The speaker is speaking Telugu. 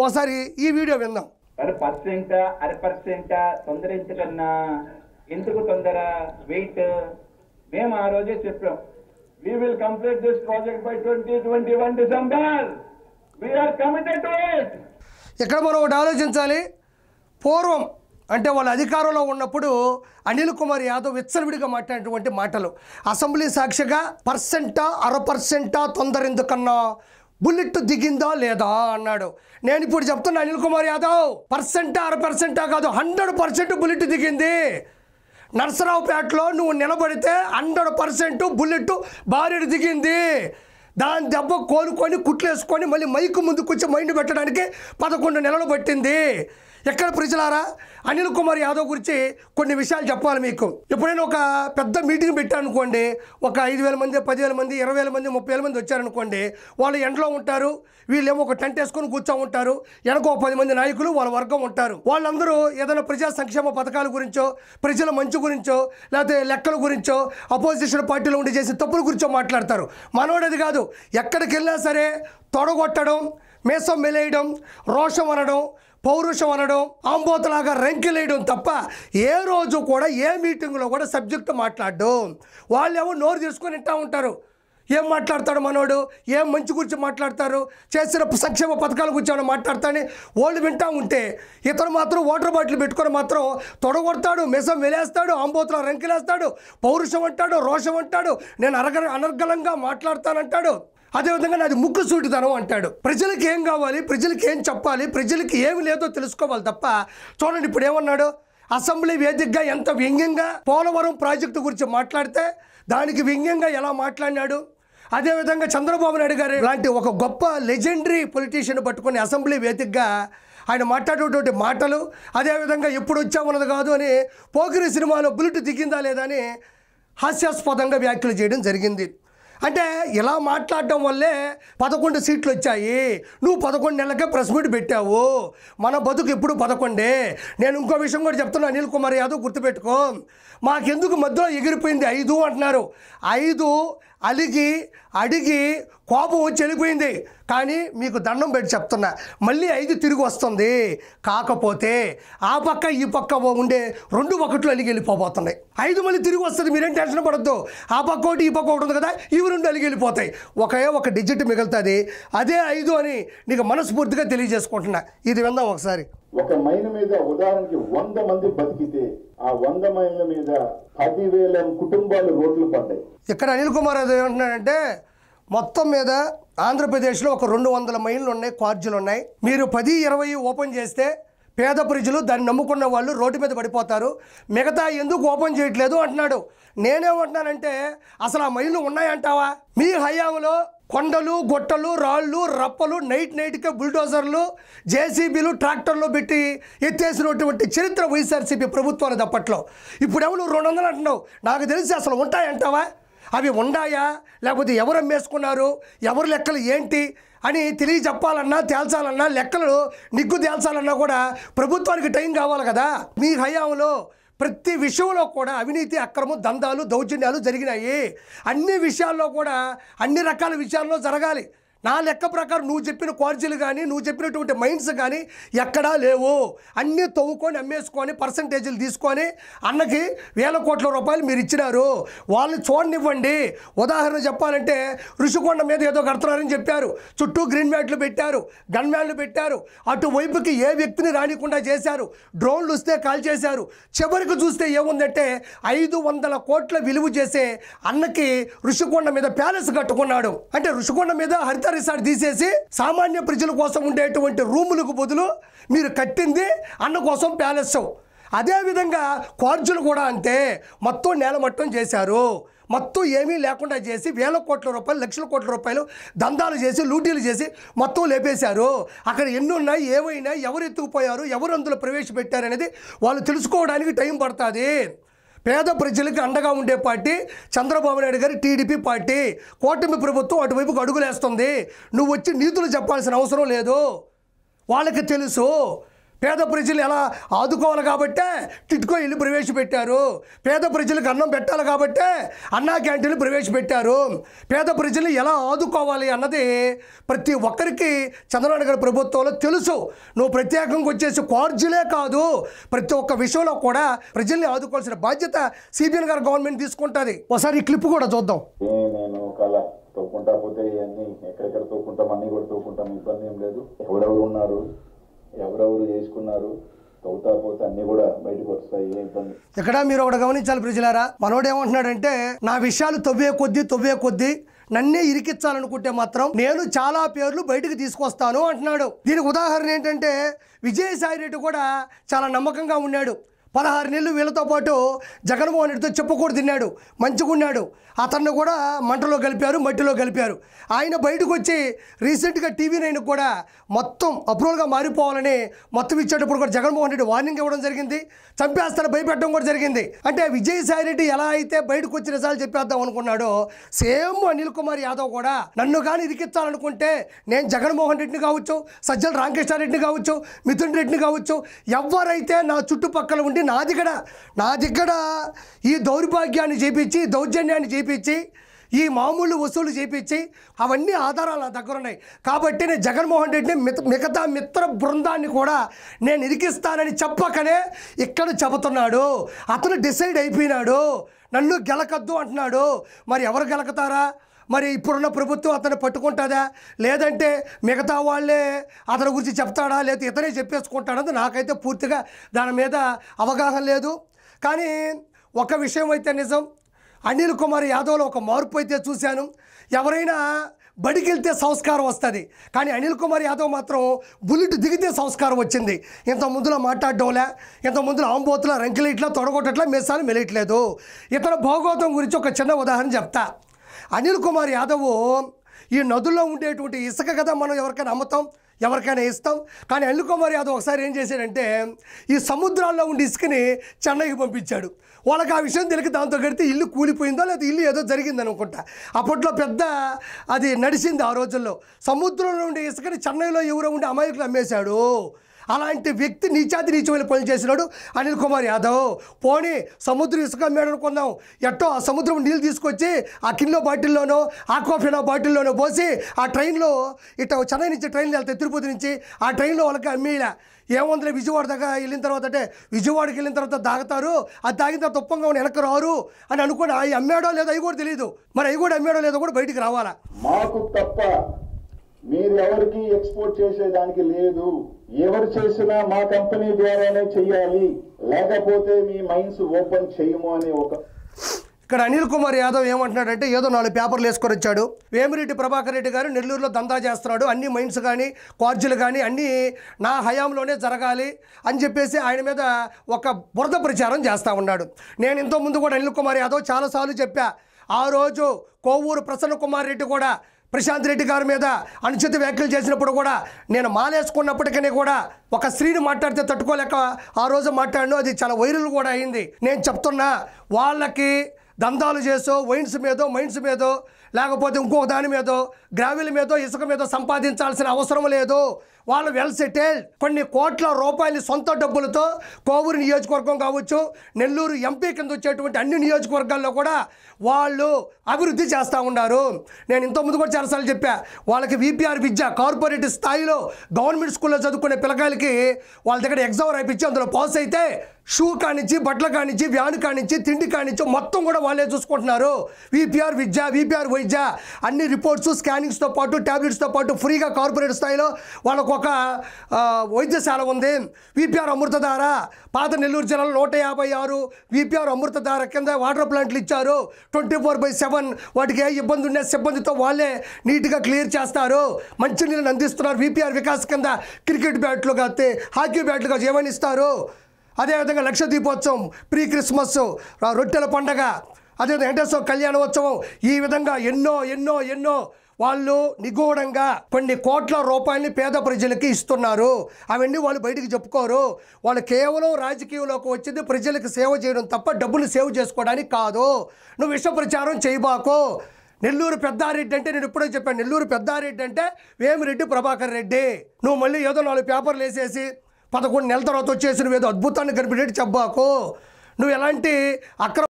ఒకసారి ఈ వీడియో విందాం. అర% తొందరించకన్నా ఎందుకు తొందర వెయిట్? మేము ఆ రోజే చెప్పాం, we will complete this project by 2021 December. We are committed to it. ఇక్కడ మనం ఒకటి ఆలోచించాలి. పూర్వం అంటే వాళ్ళ అధికారంలో ఉన్నప్పుడు అనిల్ కుమార్ యాదవ్ విచ్చలవిడిగా మాట్లాడినటువంటి మాటలు, అసెంబ్లీ సాక్షిగా 1% తొందర ఎందుకన్నా, బుల్లెట్ దిగిందా లేదా అన్నాడు. నేను ఇప్పుడు చెప్తున్నా అనిల్ కుమార్ యాదవ్, 1% కాదు 100% బుల్లెట్ దిగింది. నర్సరావుపేటలో నువ్వు నిలబడితే 100% బుల్లెట్ భారీ దిగింది. దాని దెబ్బ కోలుకొని కుట్లేసుకొని మళ్ళీ మైకు ముందుకు వచ్చి మైండ్ పెట్టడానికి 11 నెలలు పట్టింది. ఎక్కడ ప్రజలారా, అనిల్ కుమార్ యాదవ్ గురించి కొన్ని విషయాలు చెప్పాలి మీకు. ఎప్పుడైనా ఒక పెద్ద మీటింగ్ పెట్టారనుకోండి, ఒక 5,000 మంది, 10,000 మంది, 20,000 మంది, 30,000 మంది వచ్చారనుకోండి, వాళ్ళు ఎండలో ఉంటారు, వీళ్ళేమో ఒక టెంట్ వేసుకొని కూర్చో ఉంటారు, వెనక 10 మంది నాయకులు వాళ్ళ వర్గం ఉంటారు. వాళ్ళందరూ ఏదైనా ప్రజా సంక్షేమ పథకాల గురించో, ప్రజల మంచి గురించో, లేకపోతే లెక్కల గురించో, అపోజిషన్ పార్టీలో ఉండి చేసే తప్పుల గురించో మాట్లాడతారు. మనోడది కాదు, ఎక్కడికి వెళ్ళినా సరే తొడగొట్టడం, మేసం మెలేయడం, రోషం అనడం, పౌరుషం అనడం, ఆంబోతలాగా రంకెలేయడం తప్ప ఏ రోజు కూడా ఏ మీటింగ్లో కూడా సబ్జెక్టు మాట్లాడడం. వాళ్ళేమో నోరు తీసుకొని వింటూ ఉంటారు. ఏం మాట్లాడతాడు మనోడు, ఏం మంచి గురించి మాట్లాడతారు, చేసిన సంక్షేమ పథకాల గురించి ఏమైనా మాట్లాడతాడని వాళ్ళు వింటూ ఉంటే, ఇతను మాత్రం వాటర్ బాటిల్ పెట్టుకొని మాత్రం తొడగొడతాడు, మెసం వెలేస్తాడు, ఆంబోతలా రంకెలేస్తాడు, పౌరుషం అంటాడు, రోషం అంటాడు, నేను అనర్గళంగా మాట్లాడతానంటాడు. అదేవిధంగా నాది ముక్కు సూటితనం అంటాడు. ప్రజలకి ఏం కావాలి, ప్రజలకి ఏం చెప్పాలి, ప్రజలకి ఏమి లేదో తెలుసుకోవాలి తప్ప. చూడండి ఇప్పుడు ఏమన్నాడు, అసెంబ్లీ వేదికగా ఎంత వ్యంగ్యంగా పోలవరం ప్రాజెక్టు గురించి మాట్లాడితే దానికి వ్యంగ్యంగా ఎలా మాట్లాడినాడు. అదేవిధంగా చంద్రబాబు నాయుడు గారు లాంటి ఒక గొప్ప లెజెండరీ పొలిటీషియన్ పట్టుకుని అసెంబ్లీ వేదికగా ఆయన మాట్లాడేటువంటి మాటలు, అదేవిధంగా ఎప్పుడు వచ్చామన్నది కాదు అని పోకిరి సినిమాలో బుల్లెట్ దిగిందా లేదా అని హాస్యాస్పదంగా వ్యాఖ్యలు చేయడం జరిగింది. అంటే ఇలా మాట్లాడడం వల్లే 11 సీట్లు వచ్చాయి. నువ్వు 11 నెలలకే ప్రెస్ మీట్ పెట్టావు. మన బతుకు ఎప్పుడు 11. నేను ఇంకో విషయం కూడా చెప్తున్నా, అనిల్ కుమార్ యాదవ్ గుర్తుపెట్టుకో, మాకెందుకు మధ్యలో ఎగిరిపోయింది 5 అంటున్నారు. 5 అడిగి కోపం వచ్చి వెళ్ళిపోయింది. కానీ మీకు దండం పెట్టి చెప్తున్నా, మళ్ళీ 5 తిరిగి వస్తుంది. కాకపోతే ఆ పక్క ఈ పక్క ఉండే 2 బకెట్లు అలిగి వెళ్ళిపోతున్నాయి. 5 మళ్ళీ తిరిగి వస్తుంది, మీరేం టెన్షన్ పడద్దు. ఆ పక్క ఒకటి ఈ పక్క ఒకటి ఉంది కదా, ఇవి 2 అలిగి వెళ్ళిపోతాయి. ఒక డిజిట్ మిగులుతుంది, అదే 5 అని నీకు మనస్ఫూర్తిగా తెలియజేసుకుంటున్నా. ఇది విందాం ఒకసారి. ఒక మైలు మీద ఉదాహరణకి 100 మంది బతికితే ఆ 100 మైళ్ళ మీద 10,000 కుటుంబాలు రోడ్లు పడ్డాయి. ఇక్కడ అనిల్ కుమార్ యాదవ్ ఏమంటున్నాడంటే, మొత్తం మీద ఆంధ్రప్రదేశ్లో ఒక 200 మైళ్ళు ఉన్నాయి, కార్జులు ఉన్నాయి. మీరు 10-20 ఓపెన్ చేస్తే పేద ప్రజలు దాన్ని నమ్ముకున్న వాళ్ళు రోడ్డు మీద పడిపోతారు. మిగతా ఎందుకు ఓపెన్ చేయట్లేదు అంటున్నాడు. నేనేమంటున్నానంటే, అసలు ఆ మైళ్ళు ఉన్నాయంటావా? మీ హయాంలో కొండలు, గొట్టలు, రాళ్ళు, రప్పలు, నైట్కే బుల్డోజర్లు, జేసీబీలు, ట్రాక్టర్లు పెట్టి ఎత్తేసినటువంటి చరిత్ర వైఎస్ఆర్సీపీ ప్రభుత్వాలు అప్పట్లో. ఇప్పుడు ఎవరు 200 అంటున్నావు? నాకు తెలిసి అసలు ఉంటాయంటావా? అవి ఉన్నాయా, లేకపోతే ఎవరు అమ్మేసుకున్నారు, ఎవరి లెక్కలు ఏంటి అని తెలియజెప్పాలన్నా, తేల్చాలన్నా, లెక్కలు నిగ్గు తేల్చాలన్నా కూడా ప్రభుత్వానికి టైం కావాలి కదా. మీ హయాంలో ప్రతి విషయంలో కూడా అవినీతి, అక్రమం, దందాలు, దౌర్జన్యాలు జరిగినాయి. అన్ని విషయాల్లో కూడా అన్ని రకాల విషయాల్లో జరగాలి. నా లెక్క ప్రకారం నువ్వు చెప్పిన క్వార్జీలు కానీ, నువ్వు చెప్పినటువంటి మైండ్స్ కానీ ఎక్కడా లేవు. అన్నీ తవ్వుకొని అమ్మేసుకొని పర్సంటేజీలు తీసుకొని అన్నకి 1,000 కోట్ల రూపాయలు మీరు ఇచ్చినారు. వాళ్ళని చూడనివ్వండి. ఉదాహరణ చెప్పాలంటే ఋషికొండ మీద ఏదో కడుతున్నారని చెప్పారు, చుట్టూ గ్రీన్ మ్యాట్లు పెట్టారు, గన్ మ్యాన్లు పెట్టారు, అటువైపుకి ఏ వ్యక్తిని రానికుండా చేశారు, డ్రోన్లు వస్తే కాల్ చేశారు. చివరికి చూస్తే ఏముందంటే 500 కోట్ల విలువ చేసే అన్నకి ఋషికొండ మీద ప్యాలెస్ కట్టుకున్నాడు. అంటే ఋషికొండ మీద హరిత రిసార్ట్ తీసేసి సామాన్య ప్రజల కోసం ఉండేటువంటి రూములకు బదులు మీరు కట్టింది అన్న కోసం ప్యాలెస్. అదేవిధంగా కార్జులు కూడా అంతే, మొత్తం నేలమట్టం చేశారు. మొత్తం ఏమీ లేకుండా చేసి 1,000 కోట్ల రూపాయలు, లక్షల కోట్ల రూపాయలు దందాలు చేసి, లూటీలు చేసి మొత్తం లేపేశారు. అక్కడ ఎన్ని ఉన్నాయి, ఏమైనా, ఎవరు ఎత్తుకుపోయారు, ఎవరు అందులో ప్రవేశపెట్టారనేది వాళ్ళు తెలుసుకోవడానికి టైం పడుతుంది. పేద ప్రజలకు అండగా ఉండే పార్టీ చంద్రబాబు నాయుడు గారి టీడీపీ పార్టీ. కూటమి ప్రభుత్వం అటువైపుకు అడుగులేస్తుంది. నువ్వు వచ్చి నీతులు చెప్పాల్సిన అవసరం లేదు. వాళ్ళకి తెలుసు పేద ప్రజలు ఎలా ఆదుకోవాలి కాబట్టే టిట్కో ఇల్లు ప్రవేశపెట్టారు. పేద ప్రజలకు అన్నం పెట్టాలి కాబట్టే అన్నా క్యాంటీన్లు ప్రవేశపెట్టారు. పేద ప్రజలు ఎలా ఆదుకోవాలి అన్నది ప్రతి ఒక్కరికి చంద్రబాబు గారి ప్రభుత్వంలో తెలుసు. నువ్వు ప్రత్యేకంగా వచ్చేసి కార్జులే కాదు, ప్రతి ఒక్క విషయంలో కూడా ప్రజల్ని ఆదుకోవాల్సిన బాధ్యత సిబిఎన్ గారి గవర్నమెంట్ తీసుకుంటుంది. ఒకసారి ఈ క్లిప్ కూడా చూద్దాం. నేను కళ తోకుంటా పోతే ఇవన్నీ ఎక్కడెక్కడ తోకుంటాం, అన్నీ కూడా తోకుంటాం, ఇబ్బంది ఏం లేదు. ఎవరెవరు ఉన్నారు, ఎవరెవరు చేసుకున్నారు, తవ్వుతా పోతే అన్ని కూడా బయటకు వస్తాయి, ఏ ఇబ్బంది. ఇక్కడ మీరు ఒకటి గమనించాలి ప్రజలారా, మనోడు ఏమంటున్నాడంటే నా విషయాలు తవ్వే కొద్దీ నన్నే ఇరికించాలనుకుంటే మాత్రం నేను చాలా పేర్లు బయటకు తీసుకొస్తాను అంటున్నాడు. దీనికి ఉదాహరణ ఏంటంటే విజయసాయి రెడ్డి కూడా చాలా నమ్మకంగా ఉన్నాడు. 16 నెలలు వీళ్ళతో పాటు జగన్మోహన్ రెడ్డితో చెప్పుకూడ తిన్నాడు, మంచిగున్నాడు. అతన్ని కూడా మంటలో కలిపారు, మట్టిలో కలిపారు. ఆయన బయటకు వచ్చి రీసెంట్గా TV9 కూడా మొత్తం అప్రూవల్గా మారిపోవాలని మొత్తం ఇచ్చేటప్పుడు కూడా జగన్మోహన్ రెడ్డి వార్నింగ్ ఇవ్వడం జరిగింది, చంపేస్తాను భయపెట్టడం కూడా జరిగింది. అంటే విజయసాయి రెడ్డి ఎలా అయితే బయటకు వచ్చి నిజాలు చెప్పేద్దాం అనుకున్నాడో సేమ్ అనిల్ కుమార్ యాదవ్ కూడా నన్ను కానీ ఇరికించాలనుకుంటే నేను జగన్మోహన్ రెడ్డిని కావచ్చు, సజ్జల రామకృష్ణారెడ్డిని కావచ్చు, మిథున్ రెడ్డిని కావచ్చు, ఎవరైతే నా చుట్టుపక్కల ఉండి నా దగ్గర ఈ దౌర్భాగ్యాన్ని చేపించి, దౌర్జన్యాన్ని చేపించి, ఈ మామూలు వసూలు చేపించి అవన్నీ ఆధారాలు నా దగ్గర ఉన్నాయి కాబట్టి నేను జగన్మోహన్ రెడ్డిని మిగతా మిత్ర బృందాన్ని కూడా నేను ఇరికిస్తానని చెప్పకనే ఇక్కడ చెబుతున్నాడు. అతను డిసైడ్ అయిపోయినాడు, నన్ను గెలకద్దు అంటున్నాడు. మరి ఎవరు గెలకతారా? మరి ఇప్పుడున్న ప్రభుత్వం అతన్ని పట్టుకుంటుందా, లేదంటే మిగతా వాళ్ళే అతని గురించి చెప్తాడా, లేకపోతే ఇతనే చెప్పేసుకుంటాడని నాకైతే పూర్తిగా దాని మీద అవగాహన లేదు. కానీ ఒక విషయం అయితే నిజం, అనిల్ కుమార్ యాదవ్లో ఒక మార్పు అయితే చూశాను. ఎవరైనా బడికి వెళ్తే సంస్కారం వస్తుంది, కానీ అనిల్ కుమార్ యాదవ్ మాత్రం బుల్లెట్ దిగితే సంస్కారం వచ్చింది. ఇంత ముందులో మాట్లాడడంలే, ఇంత ముందులో ఆంబోతులా రంకిలిట్లా తొడగొట్టట్లా మీసాలు మెలియట్లేదు. ఇతర భౌగోళం గురించి ఒక చిన్న ఉదాహరణ చెప్తా. అనిల్ కుమార్ యాదవ్ ఈ నదుల్లో ఉండేటువంటి ఇసుక కదా మనం ఎవరికైనా అమ్ముతాం, ఎవరికైనా ఇస్తాం. కానీ అనిల్ కుమార్ యాదవ్ ఒకసారి ఏం చేశాడంటే ఈ సముద్రాల్లో ఉండి ఇసుకని చెన్నైకి పంపించాడు. వాళ్ళకి ఆ విషయం తెలియక దాంతో కడితే ఇల్లు కూలిపోయిందో లేదా ఇల్లు ఏదో జరిగింది అనుకుంటా. అప్పట్లో పెద్ద అది నడిచింది ఆ రోజుల్లో. సముద్రంలో ఉండే ఇసుకని చెన్నైలో ఎవరో ఉండే అమాయకులు అమ్మేశాడు. అలాంటి వ్యక్తి నీచమైన పనులు చేసినాడు అనిల్ కుమార్ యాదవ్. పోనీ సముద్రం ఇసుక అమ్మాడు అనుకుందాం, ఎట్టో ఆ సముద్రం నీళ్ళు తీసుకొచ్చి ఆ కిలో బాటిల్లోనో ఆక్వాఫినా బాటిల్లోనో పోసి ఆ ట్రైన్లో ఇట్లా చెన్నై నుంచి ట్రైన్లు వెళ్తాయి తిరుపతి నుంచి, ఆ ట్రైన్లో వాళ్ళకి అమ్మేలా ఏముందిలే విజయవాడ దగ్గర వెళ్ళిన తర్వాత అంటే విజయవాడకి వెళ్ళిన తర్వాత దాగుతారు, అది తాగిన తర్వాత ఉప్పంగా వెనక్కి రారు అని అనుకుని అవి అమ్మాడో లేదో అవి కూడా తెలియదు. మరి అవి కూడా అమ్మాడో లేదో కూడా బయటికి రావాలా? మాకు తప్ప మీరు ఎవరికి ఎక్స్పోర్ట్ చేసేదానికి లేదు. ఎవరు చేసినా మా కంపెనీ ద్వారానే చెయ్యాలి, లేకపోతే మీ మైన్స్ ఓపెన్ చేయము అనే ఒక. ఇక్కడ అనిల్ కుమార్ యాదవ్ ఏమంటున్నాడంటే ఏదో 4 పేపర్లు వేసుకొని వచ్చాడు. వేమిరెడ్డి ప్రభాకర్ రెడ్డి గారు నెల్లూరులో దందా చేస్తున్నాడు, అన్ని మైన్స్ కానీ కార్జులు కానీ అన్నీ నా హయాంలోనే జరగాలి అని చెప్పేసి ఆయన మీద ఒక బురద ప్రచారం చేస్తూ ఉన్నాడు. నేను ఇంతకుముందు కూడా అనిల్ కుమార్ యాదవ్ చాలాసార్లు చెప్పా. ఆ రోజు కోవూరు ప్రసన్న కుమార్ రెడ్డి కూడా ప్రశాంత్ రెడ్డి గారి మీద అనుచిత వ్యాఖ్యలు చేసినప్పుడు కూడా నేను మాలేసుకున్నప్పటికీ కూడా ఒక స్త్రీని మాట్లాడితే తట్టుకోలేక ఆ రోజు మాట్లాడను, అది చాలా వైరల్ కూడా అయింది. నేను చెప్తున్నా, వాళ్ళకి దందాలు చేసో వైన్స్ మీదో మైన్స్ మీదో లేకపోతే ఇంకొక దాని మీదో గ్రావెల్ మీదో ఇసుక మీదో సంపాదించాల్సిన అవసరం లేదు. వాళ్ళు వెల్ సెటిల్డ్. కొన్ని కోట్ల రూపాయల సొంత డబ్బులతో కోవూరు నియోజకవర్గం కావచ్చు, నెల్లూరు ఎంపీ కింద వచ్చేటువంటి అన్ని నియోజకవర్గాల్లో కూడా వాళ్ళు అభివృద్ధి చేస్తూ ఉన్నారు. నేను ఇంతకుముందు కూడా చాలాసార్లు చెప్పా, వాళ్ళకి విపిఆర్ విద్య కార్పొరేట్ స్థాయిలో గవర్నమెంట్ స్కూల్లో చదువుకునే పిల్లకాయలకి వాళ్ళ దగ్గర ఎగ్జామ్ రాయించి అందులో పాస్ అయితే షూ కానించి బట్టల కానించి వ్యాన్ కానించి తిండి కానించి మొత్తం కూడా వాళ్ళే చూసుకుంటున్నారు. విపిఆర్ విద్య, విపిఆర్ వైద్య అన్ని రిపోర్ట్స్ స్కానింగ్స్తో పాటు ట్యాబ్లెట్స్తో పాటు ఫ్రీగా కార్పొరేట్ స్థాయిలో వాళ్ళకు ఒక వైద్యశాల ఉంది. విపిఆర్ అమృతధార పాత నెల్లూరు జిల్లాలో 156 విపిఆర్ అమృతధార కింద వాటర్ ప్లాంట్లు ఇచ్చారు. 24/7 వాటికి ఏ ఇబ్బంది ఉండే సిబ్బందితో వాళ్ళే నీట్గా క్లియర్ చేస్తారు. మంచినీళ్ళని అందిస్తున్నారు. విపిఆర్ వికాస్ కింద క్రికెట్ బ్యాట్లు కాస్తే హాకీ బ్యాట్లు కాదు ఏమని ఇస్తారు. అదేవిధంగా లక్ష దీపోత్సవం, ప్రీ క్రిస్మస్, రొట్టెల పండగ, అదేవిధంగా వెంకటేశ్వర కళ్యాణోత్సవం, ఈ విధంగా ఎన్నో వాళ్ళు నిగూఢంగా కొన్ని కోట్ల రూపాయలని పేద ప్రజలకి ఇస్తున్నారు. అవన్నీ వాళ్ళు బయటికి చెప్పుకోరు. వాళ్ళు కేవలం రాజకీయంలోకి వచ్చింది ప్రజలకు సేవ చేయడం తప్ప డబ్బులు సేవ్ చేసుకోవడానికి కాదు. నువ్వు విష ప్రచారం చేయబాకు. నెల్లూరు పెద్దారెడ్డి అంటే నేను ఇప్పుడే చెప్పాను, నెల్లూరు పెద్దారెడ్డి అంటే వేమిరెడ్డి ప్రభాకర్ రెడ్డి. నువ్వు మళ్ళీ ఏదో 4 పేపర్లు వేసేసి 11 నెలల తర్వాత వచ్చేసి నువ్వేదో అద్భుతాన్ని కనిపెట్టేట్టు చెప్పాకు. నువ్వు ఎలాంటి అక్రమ